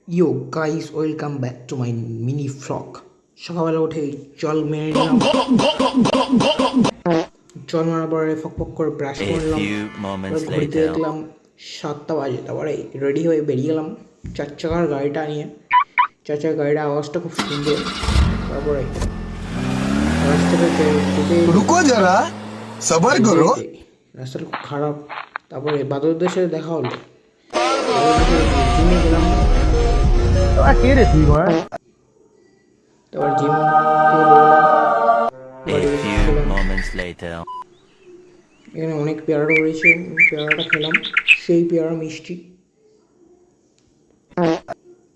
Yo guys, welcome back to my mini vlog. সকালবেলা উঠে জল মেরে নিলাম। জল মারার পরে ফক ফক করে ব্রাশ A করলাম। few moments ঘড়িতে later. দেখলাম 7টা বাজে। তারপরে রেডি হয়ে বেরিয়ে গেলাম চার চাকার গাড়িটা নিয়ে। চার চাকার গাড়ির আওয়াজটা খুব সুন্দর। তারপরে রাস্তাটা যেতে रुको जरा सबर करो। রাস্তাটা খুব খারাপ। তারপরে বাদলদের সাথে দেখা হলো। জিমে গেলাম। কে রে তুই ভাই? তারপর জিম থেকে বেরোলাম। A few moments later. এখানে অনেক পেয়ারা রয়েছে, পেয়ারাটা খেলাম, সেই পেয়ারা মিষ্টি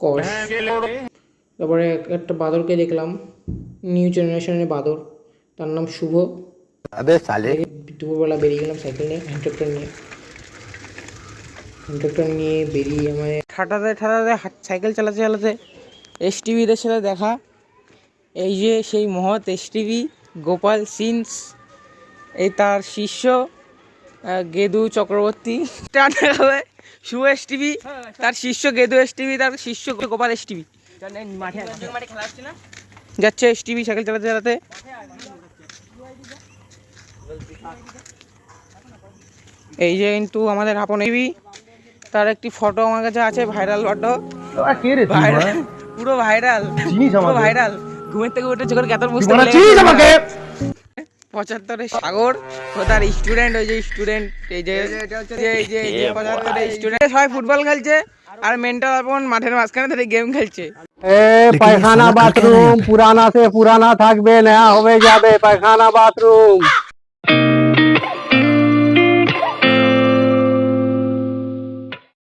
কষ। তারপরে একটা বাঁদরকে দেখলাম, নিউ জেনারেশনের বাঁদর, তার নাম শুভ। দুপুরবেলা বেরিয়ে গেলাম সাইকেল নিয়ে, হ্যান্ড ট্রাক্টর নিয়ে বেরিয়ে আমায় ঠাটাতে সাইকেল চালাতে চালাতে এসটিভিদের সাথে দেখা। এই যে সেই মহৎ এসটিভি গোপাল সিনস, এই তার শিষ্য গেদু চক্রবর্তী। হবে শুভ এসটিভি, তার শিষ্য গেদু এসটিভি, তার শিষ্য গোপাল এসটিভি যাচ্ছে এসটিভি সাইকেল চালাতে চালাতে। এই যে কিন্তু আমাদের আপন এবি, তার একটি ফটো আমার কাছে আছে, ভাইরাল ফটো, কে রে তুই ভাই? ভাইরাল, পুরো ভাইরাল, চিনিস পুরো আমাকে? ভাইরাল। ঘুমের থেকে উঠে চোখের কেতন বুঝতে তুই চিনিস আমাকে? 75-এ সাগর ও তার স্টুডেন্ট, ওই যে স্টুডেন্ট, এই যে 75-এ স্টুডেন্ট সবাই ফুটবল খেলছে, আর মেন্টাল আপন মাঠের মাঝখানে ধরে গেম খেলছে। পায়খানা বাথরুম পুরানা সে পুরানা থাকবে, নয়া হবে যাবে পায়খানা বাথরুম।